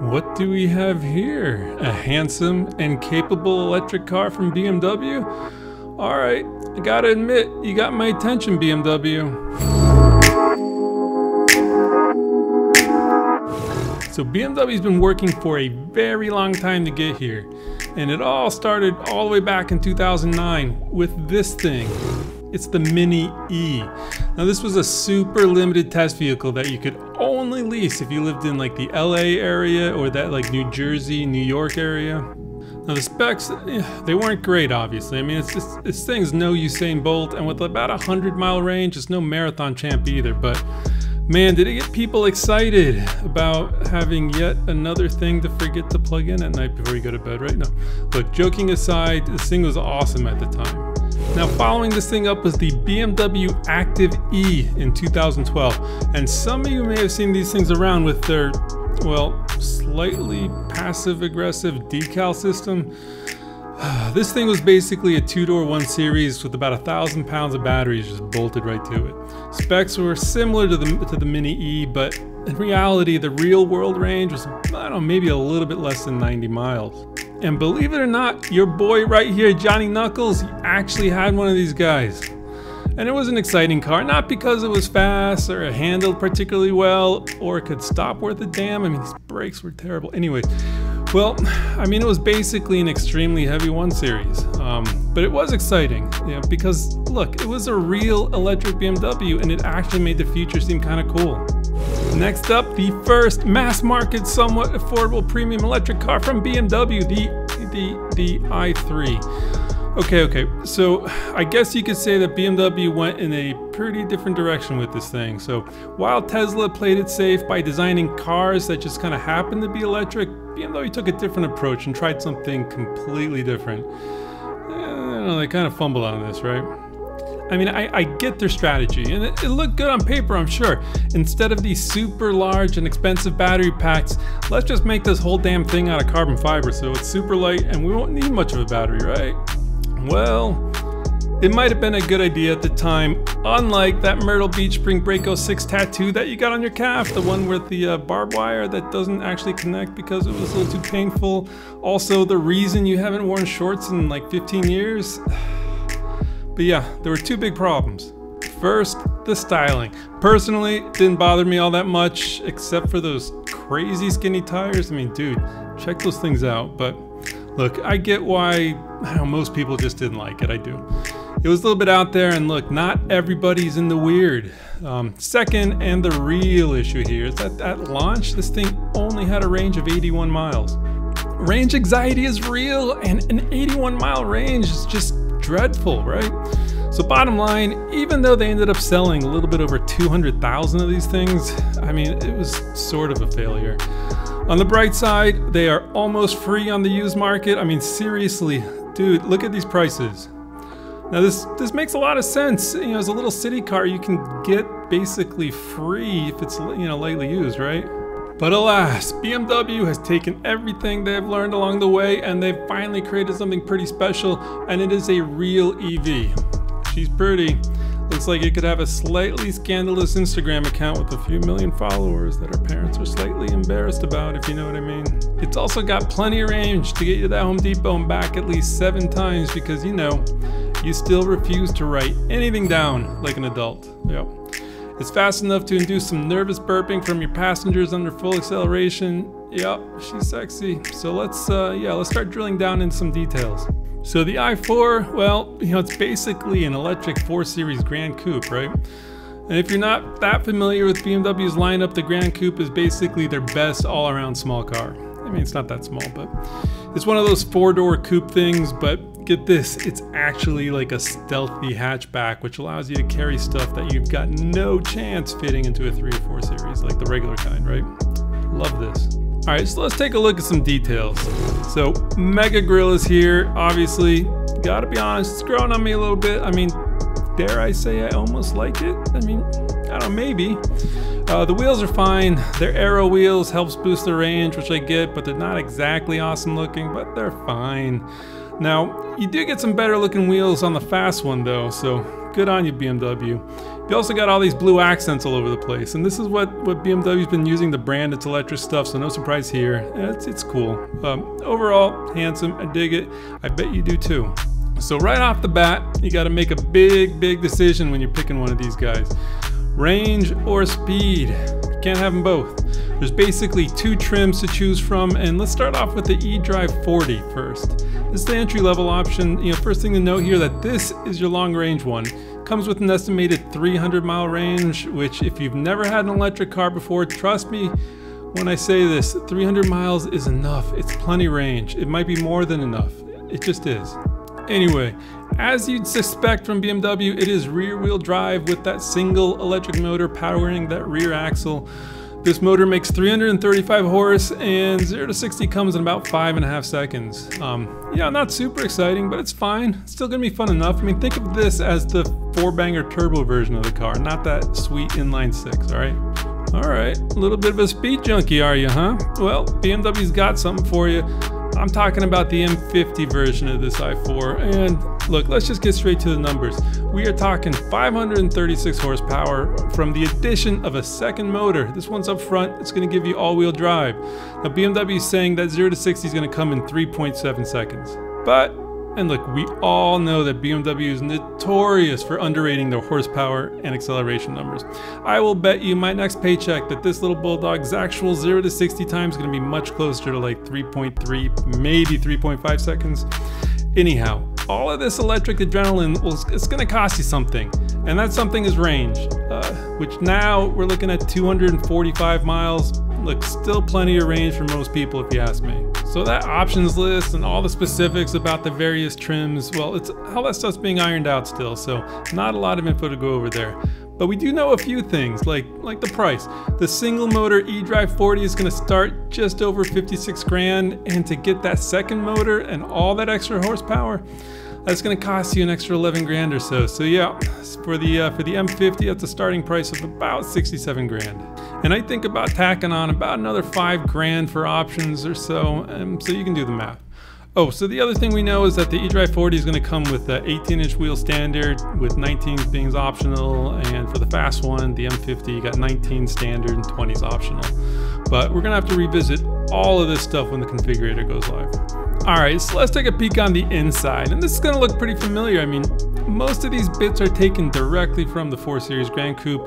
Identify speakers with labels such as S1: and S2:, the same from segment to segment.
S1: What do we have here? A handsome and capable electric car from BMW? Alright, I gotta admit, you got my attention, BMW. So BMW's been working for a very long time to get here. And it all started all the way back in 2009 with this thing. It's the Mini E. Now this was a super limited test vehicle that you could only lease if you lived in like the LA area or that like New Jersey, New York area. Now the specs, they weren't great obviously. I mean, this thing's no Usain Bolt, and with about 100-mile range, it's no marathon champ either, but man, did it get people excited about having yet another thing to forget to plug in at night before you go to bed, right? No. Look, joking aside, this thing was awesome at the time. Now, following this thing up was the BMW Active E in 2012. And some of you may have seen these things around with their, well, slightly passive-aggressive decal system. This thing was basically a two-door 1 Series with about 1,000 pounds of batteries just bolted right to it. Specs were similar to the Mini E, but in reality, the real-world range was, I don't know, maybe a little bit less than 90 miles. And believe it or not, your boy right here, Johnny Knuckles, he actually had one of these guys. And it was an exciting car, not because it was fast or it handled particularly well or it could stop worth a damn. I mean, these brakes were terrible. Anyways, well, I mean, it was basically an extremely heavy 1 Series, but it was exciting, you know, because look, it was a real electric BMW and it actually made the future seem kind of cool. Next up, the first mass market, somewhat affordable premium electric car from BMW, the i3. Okay, so I guess you could say that BMW went in a pretty different direction with this thing. So while Tesla played it safe by designing cars that just kind of happened to be electric, BMW took a different approach and tried something completely different. I don't know, they kind of fumbled on this, right? I mean, I get their strategy, and it looked good on paper, I'm sure. Instead of these super large and expensive battery packs, let's just make this whole damn thing out of carbon fiber so it's super light and we won't need much of a battery, right? Well, it might have been a good idea at the time, unlike that Myrtle Beach Spring Break 06 tattoo that you got on your calf, the one with the barbed wire that doesn't actually connect because it was a little too painful. Also, the reason you haven't worn shorts in like 15 years. But yeah, there were two big problems. First, the styling. Personally, it didn't bother me all that much, except for those crazy skinny tires. I mean, dude, check those things out. But look, I get why, I don't know, most people just didn't like it. I do. It was a little bit out there, and look, not everybody's in the weird. Second, and the real issue here, is that at launch, this thing only had a range of 81 miles. Range anxiety is real, and an 81-mile range is just dreadful, right? So bottom line, even though they ended up selling a little bit over 200,000 of these things, I mean, it was sort of a failure. On the bright side, they are almost free on the used market. I mean, seriously, dude, look at these prices. Now this makes a lot of sense. You know, as a little city car, you can get basically free if it's, you know, lightly used, right? But alas, BMW has taken everything they've learned along the way and they've finally created something pretty special, and it is a real EV. She's pretty. Looks like it could have a slightly scandalous Instagram account with a few million followers that her parents are slightly embarrassed about, if you know what I mean. It's also got plenty of range to get you to that Home Depot and back at least 7 times because, you know, you still refuse to write anything down like an adult. Yep. It's fast enough to induce some nervous burping from your passengers under full acceleration. Yep, she's sexy. So let's start drilling down into some details. So the i4, well, you know, it's basically an electric 4 Series Grand Coupe, right? And if you're not that familiar with BMW's lineup, the Grand Coupe is basically their best all-around small car. I mean, it's not that small, but it's one of those 4-door coupe things, but get this, it's actually like a stealthy hatchback, which allows you to carry stuff that you've got no chance fitting into a 3 or 4 Series, like the regular kind, right? Love this. All right, so let's take a look at some details. So Mega Grille is here, obviously. Gotta be honest, it's growing on me a little bit. I mean, dare I say I almost like it? I mean, I don't know, maybe. The wheels are fine. They're aero wheels, helps boost the range, which I get, but they're not exactly awesome looking, but they're fine. Now, you do get some better looking wheels on the fast one though, so good on you, BMW. You also got all these blue accents all over the place, and this is what BMW's been using to brand its electric stuff, so no surprise here. It's cool. Overall, handsome, I dig it. I bet you do too. So right off the bat, you got to make a big decision when you're picking one of these guys. Range or speed. You can't have them both. There's basically two trims to choose from, and let's start off with the eDrive 40 first. This is the entry-level option. First thing to note here that this is your long-range one. Comes with an estimated 300-mile range, which if you've never had an electric car before, trust me when I say this, 300 miles is enough. It's plenty range. It might be more than enough. It just is. Anyway, as you'd suspect from BMW, it is rear-wheel drive with that single electric motor powering that rear axle. This motor makes 335 horse, and 0 to 60 comes in about 5.5 seconds. Yeah, not super exciting, but it's fine. It's still gonna be fun enough. I mean, think of this as the 4-banger turbo version of the car, not that sweet inline 6, all right? All right, a little bit of a speed junkie, are you, huh? Well, BMW's got something for you. I'm talking about the M50 version of this i4, and look, let's just get straight to the numbers. We are talking 536 horsepower from the addition of a second motor. This one's up front, it's going to give you all-wheel drive. Now BMW is saying that 0 to 60 is going to come in 3.7 seconds. But, and look, we all know that BMW is notorious for underrating their horsepower and acceleration numbers. I will bet you my next paycheck that this little bulldog's actual 0 to 60 time is going to be much closer to like 3.3, maybe 3.5 seconds. Anyhow, all of this electric adrenaline, well, it's going to cost you something, and that something is range, which now we're looking at 245 miles. Look, still plenty of range for most people if you ask me. So that options list and all the specifics about the various trims, well, all that stuff's being ironed out still, so not a lot of info to go over there. But we do know a few things, like the price. The single motor eDrive 40 is gonna start just over 56 grand, and to get that second motor and all that extra horsepower, that's gonna cost you an extra 11 grand or so. So yeah, for the M50, that's a starting price of about 67 grand. And I think about tacking on about another 5 grand for options or so, so you can do the math. Oh, so the other thing we know is that the eDrive 40 is going to come with the 18-inch wheel standard, with 19s being optional, and for the fast one, the M50, you got 19 standard and 20s optional. But we're going to have to revisit all of this stuff when the configurator goes live. All right, so let's take a peek on the inside, and this is going to look pretty familiar. I mean, most of these bits are taken directly from the 4 Series Grand Coupe.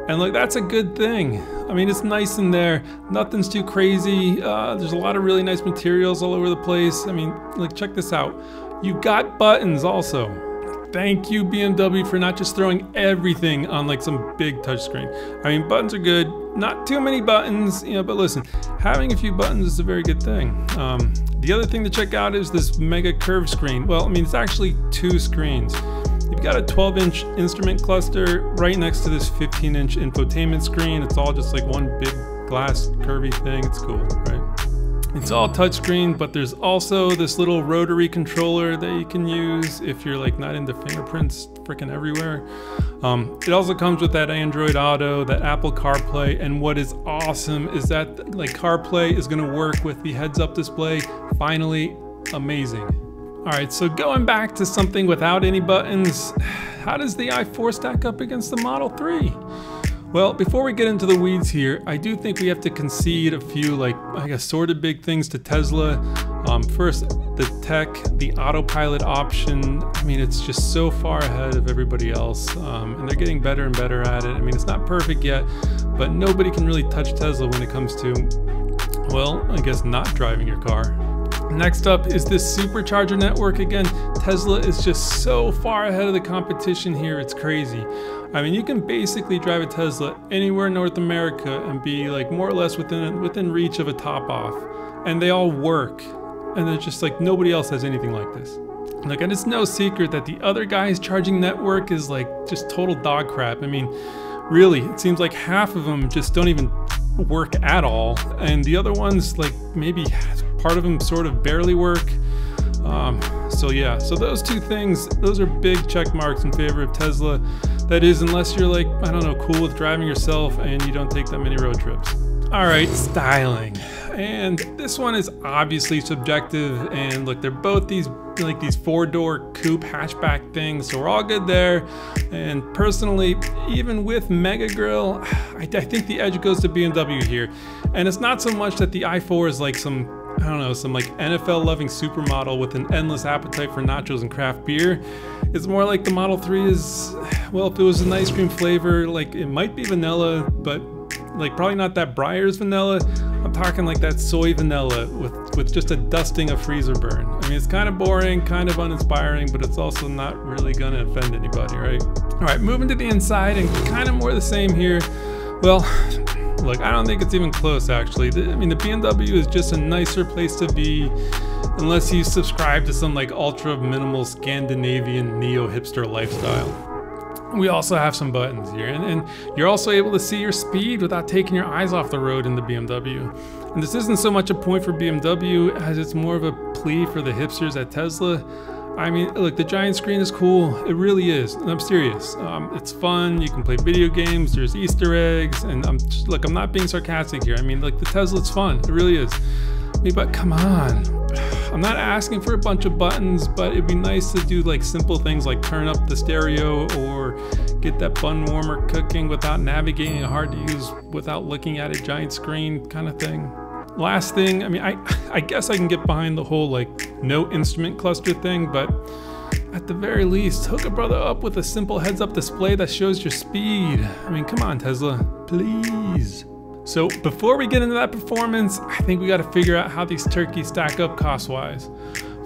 S1: And look, that's a good thing. I mean, it's nice in there. Nothing's too crazy. There's a lot of really nice materials all over the place. I mean, like, check this out. You've got buttons also. Thank you, BMW, for not just throwing everything on like some big touchscreen. I mean, buttons are good. Not too many buttons, but listen, having a few buttons is a very good thing. The other thing to check out is this mega curved screen. Well, I mean, it's actually 2 screens. You've got a 12-inch instrument cluster right next to this 15-inch infotainment screen. It's all just like one big glass curvy thing. It's cool, right? It's all touchscreen, but there's also this little rotary controller that you can use if you're like not into fingerprints freaking everywhere. It also comes with that Android Auto, that Apple CarPlay, and what is awesome is that like CarPlay is going to work with the heads-up display. Finally, amazing. All right, so going back to something without any buttons, how does the i4 stack up against the Model 3? Well, before we get into the weeds here, I do think we have to concede a few, like, I guess, sort of big things to Tesla. First, the tech, the Autopilot option, I mean, it's just so far ahead of everybody else, and they're getting better and better at it. I mean, it's not perfect yet, but nobody can really touch Tesla when it comes to, well, I guess not driving your car. Next up is this Supercharger Network. Again, Tesla is just so far ahead of the competition here, it's crazy. I mean, you can basically drive a Tesla anywhere in North America and be like more or less within reach of a top off. And they all work. And they're just like, nobody else has anything like this. Like, and it's no secret that the other guy's charging network is like just total dog crap. I mean, really, it seems like half of them just don't even work at all. And the other ones, like maybe part of them sort of barely work. So yeah, so those 2 things, those are big check marks in favor of Tesla. That is, unless you're like, I don't know, cool with driving yourself and you don't take that many road trips. All right, styling. And this one is obviously subjective, and look, they're both these four-door coupe hatchback things, so we're all good there. And personally, even with Mega Grille, I think the edge goes to BMW here. And it's not so much that the i4 is like some, I don't know, some like NFL-loving supermodel with an endless appetite for nachos and craft beer. It's more like the Model 3 is, well, if it was an ice cream flavor, like it might be vanilla, but like probably not that Breyers vanilla. I'm talking like that soy vanilla with just a dusting of freezer burn. I mean, it's kind of boring, kind of uninspiring, but it's also not really gonna offend anybody, right? All right, moving to the inside and kind of more the same here. Well, look, I don't think it's even close actually. I mean, the BMW is just a nicer place to be unless you subscribe to some like ultra minimal Scandinavian neo-hipster lifestyle. We also have some buttons here, and you're also able to see your speed without taking your eyes off the road in the BMW. And this isn't so much a point for BMW as it's more of a plea for the hipsters at Tesla. I mean, look, the giant screen is cool. It really is. And I'm serious. It's fun. You can play video games. There's Easter eggs. And I'm not being sarcastic here. I mean, like, the Tesla, it's fun. It really is. I mean, but come on. I'm not asking for a bunch of buttons, but it'd be nice to do like simple things like turn up the stereo or get that bun warmer cooking without navigating a hard to use without looking at a giant screen kind of thing. Last thing, I mean, I guess I can get behind the whole like no instrument cluster thing, but at the very least, hook a brother up with a simple heads-up display that shows your speed. I mean, come on, Tesla, please. So before we get into that performance, I think we got to figure out how these turkeys stack up cost-wise.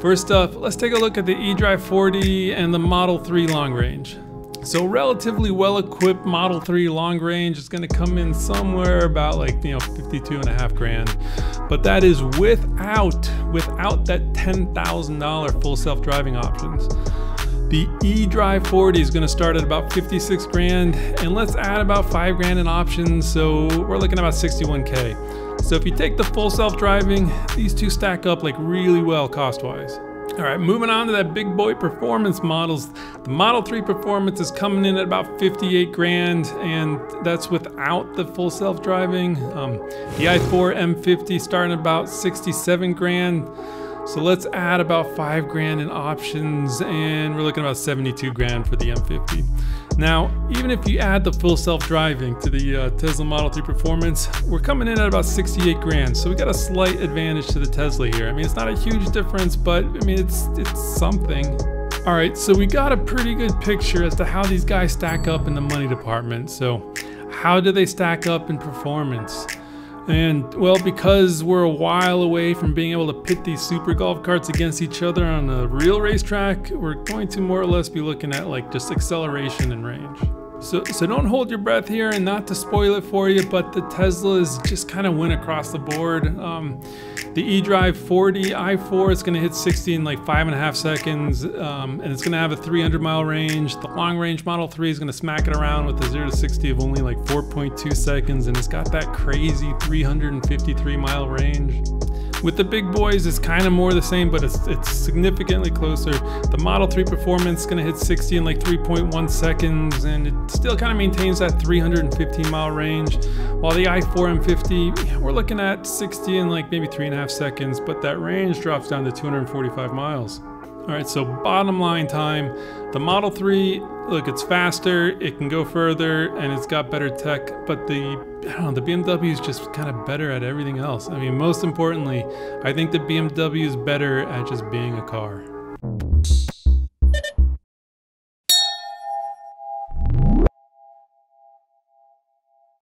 S1: First up, let's take a look at the eDrive 40 and the Model 3 long range. So relatively well-equipped Model 3 long range is going to come in somewhere about like, you know, 52.5 grand. But that is without that $10,000 full self-driving options. The eDrive 40 is going to start at about 56 grand, and let's add about 5 grand in options, so we're looking at about 61K. So if you take the full self-driving, these two stack up like really well cost-wise. All right, moving on to that big boy performance models. The Model 3 Performance is coming in at about 58 grand, and that's without the full self-driving. The i4 M50 starting at about 67 grand. So let's add about 5 grand in options, and we're looking at about 72 grand for the M50. Now, even if you add the full self-driving to the Tesla Model 3 Performance, we're coming in at about 68 grand. So we got a slight advantage to the Tesla here. I mean, it's not a huge difference, but I mean, it's something. All right, so we got a pretty good picture as to how these guys stack up in the money department. So how do they stack up in performance? And well, because we're a while away from being able to pit these super golf carts against each other on a real racetrack, we're going to more or less be looking at like just acceleration and range. So don't hold your breath here, and not to spoil it for you, but the Teslas just kind of win across the board. The eDrive 40 i4 is going to hit 60 in like 5.5 seconds, and it's going to have a 300-mile range. The long range Model 3 is going to smack it around with a 0 to 60 of only like 4.2 seconds, and it's got that crazy 353-mile range. With the big boys, it's kind of more the same, but it's significantly closer. The Model 3 Performance is going to hit 60 in like 3.1 seconds, and it still kind of maintains that 315-mile range. While the i4 M50, we're looking at 60 in like maybe 3.5 seconds, but that range drops down to 245 miles. All right, so bottom line time, the Model 3, look, it's faster, it can go further, and it's got better tech, but the BMW is just kind of better at everything else. I mean, most importantly, I think the BMW is better at just being a car.